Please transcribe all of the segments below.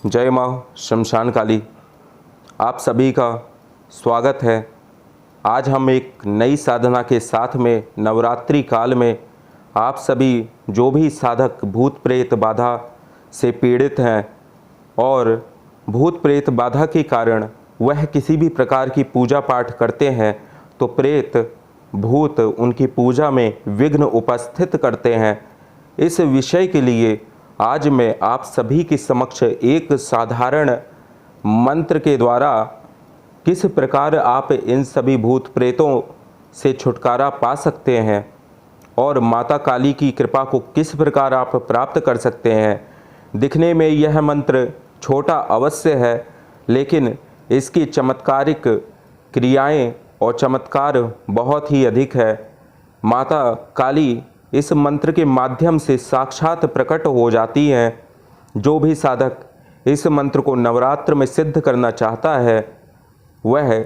जय माँ शमशान काली। आप सभी का स्वागत है। आज हम एक नई साधना के साथ में नवरात्रि काल में आप सभी जो भी साधक भूत प्रेत बाधा से पीड़ित हैं और भूत प्रेत बाधा के कारण वह किसी भी प्रकार की पूजा पाठ करते हैं तो प्रेत भूत उनकी पूजा में विघ्न उपस्थित करते हैं। इस विषय के लिए आज मैं आप सभी के समक्ष एक साधारण मंत्र के द्वारा किस प्रकार आप इन सभी भूत प्रेतों से छुटकारा पा सकते हैं और माता काली की कृपा को किस प्रकार आप प्राप्त कर सकते हैं। दिखने में यह मंत्र छोटा अवश्य है, लेकिन इसकी चमत्कारिक क्रियाएं और चमत्कार बहुत ही अधिक है। माता काली इस मंत्र के माध्यम से साक्षात प्रकट हो जाती हैं। जो भी साधक इस मंत्र को नवरात्र में सिद्ध करना चाहता है वह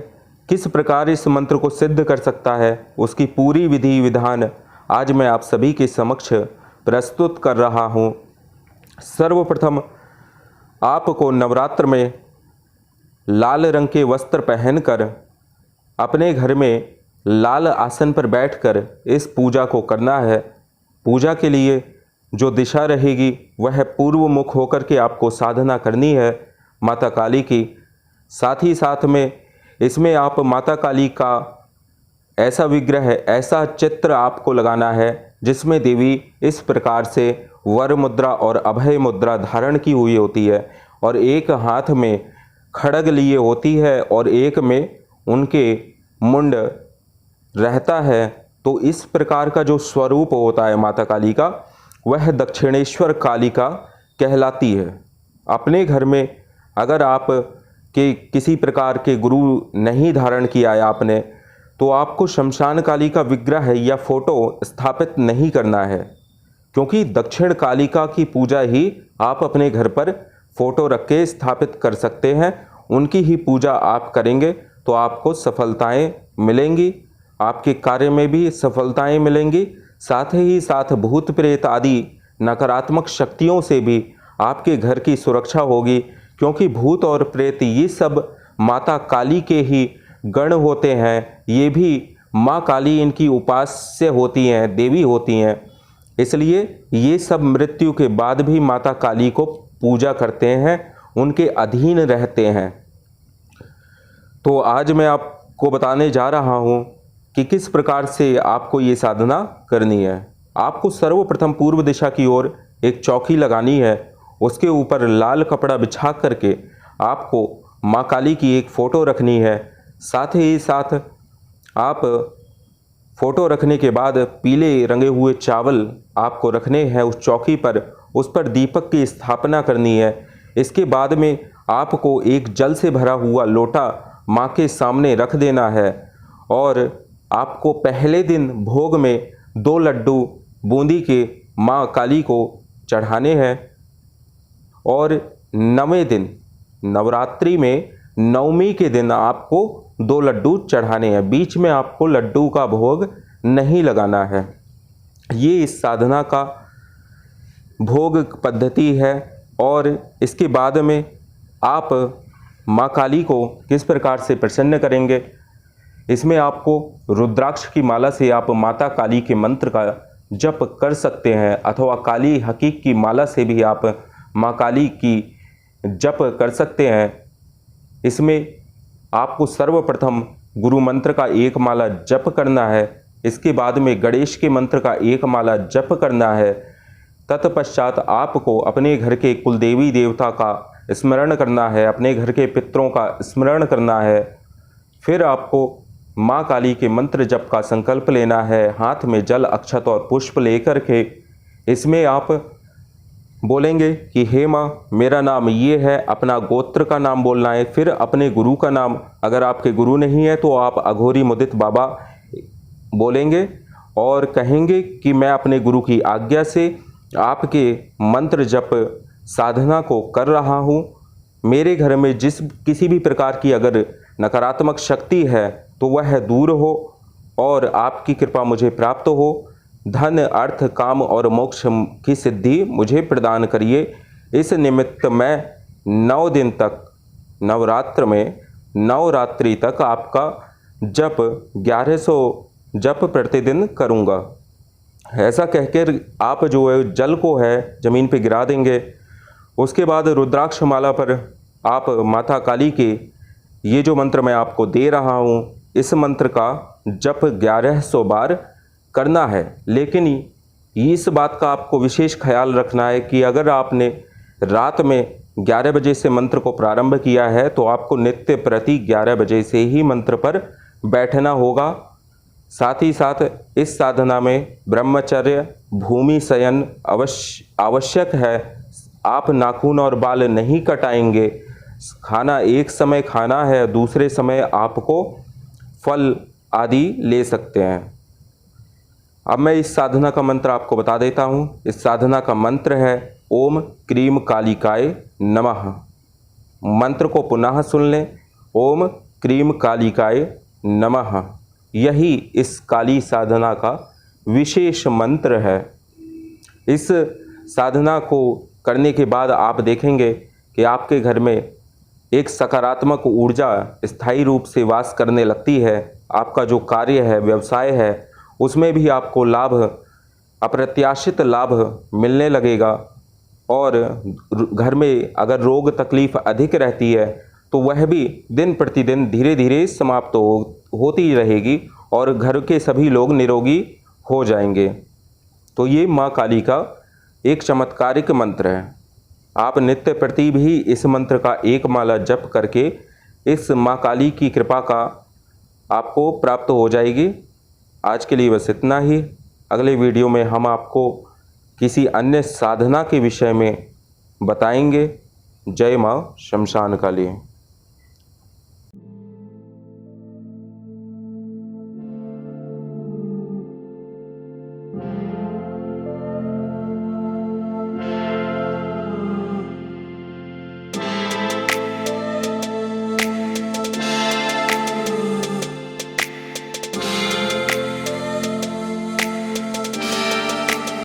किस प्रकार इस मंत्र को सिद्ध कर सकता है, उसकी पूरी विधि विधान आज मैं आप सभी के समक्ष प्रस्तुत कर रहा हूँ। सर्वप्रथम आपको नवरात्र में लाल रंग के वस्त्र पहनकर अपने घर में लाल आसन पर बैठकर इस पूजा को करना है। पूजा के लिए जो दिशा रहेगी वह पूर्व मुख होकर के आपको साधना करनी है माता काली की। साथ ही साथ में इसमें आप माता काली का ऐसा विग्रह है, ऐसा चित्र आपको लगाना है जिसमें देवी इस प्रकार से वर मुद्रा और अभय मुद्रा धारण की हुई होती है और एक हाथ में खड्ग लिए होती है और एक में उनके मुंड रहता है। तो इस प्रकार का जो स्वरूप होता है माता काली का वह दक्षिणेश्वर कालिका कहलाती है। अपने घर में अगर आप के किसी प्रकार के गुरु नहीं धारण किया है आपने, तो आपको शमशान काली का विग्रह या फोटो स्थापित नहीं करना है, क्योंकि दक्षिण कालिका की पूजा ही आप अपने घर पर फोटो रख के स्थापित कर सकते हैं। उनकी ही पूजा आप करेंगे तो आपको सफलताएं मिलेंगी, आपके कार्य में भी सफलताएं मिलेंगी। साथ ही साथ भूत प्रेत आदि नकारात्मक शक्तियों से भी आपके घर की सुरक्षा होगी, क्योंकि भूत और प्रेत ये सब माता काली के ही गण होते हैं। ये भी माँ काली इनकी उपास्य होती हैं, देवी होती हैं, इसलिए ये सब मृत्यु के बाद भी माता काली को पूजा करते हैं, उनके अधीन रहते हैं। तो आज मैं आपको बताने जा रहा हूँ कि किस प्रकार से आपको ये साधना करनी है। आपको सर्वप्रथम पूर्व दिशा की ओर एक चौकी लगानी है, उसके ऊपर लाल कपड़ा बिछा करके आपको माँ काली की एक फ़ोटो रखनी है। साथ ही साथ आप फ़ोटो रखने के बाद पीले रंगे हुए चावल आपको रखने हैं उस चौकी पर, उस पर दीपक की स्थापना करनी है। इसके बाद में आपको एक जल से भरा हुआ लोटा माँ के सामने रख देना है और आपको पहले दिन भोग में 2 लड्डू बूंदी के माँ काली को चढ़ाने हैं और 9वें दिन नवरात्रि में 9वीं के दिन आपको 2 लड्डू चढ़ाने हैं। बीच में आपको लड्डू का भोग नहीं लगाना है। ये इस साधना का भोग पद्धति है। और इसके बाद में आप माँ काली को किस प्रकार से प्रसन्न करेंगे, इसमें आपको रुद्राक्ष की माला से आप माता काली के मंत्र का जप कर सकते हैं, अथवा काली हकीक की माला से भी आप माँ काली की जप कर सकते हैं। इसमें आपको सर्वप्रथम गुरु मंत्र का एक माला जप करना है, इसके बाद में गणेश के मंत्र का एक माला जप करना है। तत्पश्चात आपको अपने घर के कुलदेवी देवता का स्मरण करना है, अपने घर के पितरों का स्मरण करना है। फिर आपको माँ काली के मंत्र जप का संकल्प लेना है, हाथ में जल अक्षत और पुष्प लेकर के इसमें आप बोलेंगे कि हे माँ मेरा नाम ये है, अपना गोत्र का नाम बोलना है, फिर अपने गुरु का नाम, अगर आपके गुरु नहीं है तो आप अघोरी मुदित बाबा बोलेंगे और कहेंगे कि मैं अपने गुरु की आज्ञा से आपके मंत्र जप साधना को कर रहा हूँ। मेरे घर में किसी भी प्रकार की अगर नकारात्मक शक्ति है तो वह दूर हो और आपकी कृपा मुझे प्राप्त हो। धन अर्थ काम और मोक्ष की सिद्धि मुझे प्रदान करिए। इस निमित्त मैं 9 दिन तक नवरात्र में 9 रात्रि तक आपका जप 1100 जप प्रतिदिन करूँगा। ऐसा कहकर आप जो है जल को है ज़मीन पे गिरा देंगे। उसके बाद रुद्राक्ष माला पर आप माता काली के ये जो मंत्र मैं आपको दे रहा हूँ, इस मंत्र का जप 1100 बार करना है। लेकिन इस बात का आपको विशेष ख्याल रखना है कि अगर आपने रात में 11 बजे से मंत्र को प्रारंभ किया है तो आपको नित्य प्रति 11 बजे से ही मंत्र पर बैठना होगा। साथ ही साथ इस साधना में ब्रह्मचर्य, भूमि शयन आवश्यक है। आप नाखून और बाल नहीं कटाएंगे। खाना एक समय खाना है, दूसरे समय आपको फल आदि ले सकते हैं। अब मैं इस साधना का मंत्र आपको बता देता हूँ। इस साधना का मंत्र है ओम क्रीम कालिकाय नमः। मंत्र को पुनः सुन लें। ओम क्रीम कालिकाय नमः। यही इस काली साधना का विशेष मंत्र है। इस साधना को करने के बाद आप देखेंगे कि आपके घर में एक सकारात्मक ऊर्जा स्थायी रूप से वास करने लगती है। आपका जो कार्य है, व्यवसाय है, उसमें भी आपको लाभ, अप्रत्याशित लाभ मिलने लगेगा। और घर में अगर रोग तकलीफ अधिक रहती है तो वह भी दिन प्रतिदिन धीरे धीरे समाप्त होती रहेगी और घर के सभी लोग निरोगी हो जाएंगे। तो ये माँ काली का एक चमत्कारिक मंत्र है। आप नित्य प्रति भी इस मंत्र का एक माला जप करके इस माँ काली की कृपा का आपको प्राप्त हो जाएगी। आज के लिए बस इतना ही। अगले वीडियो में हम आपको किसी अन्य साधना के विषय में बताएंगे। जय माँ शमशान काली।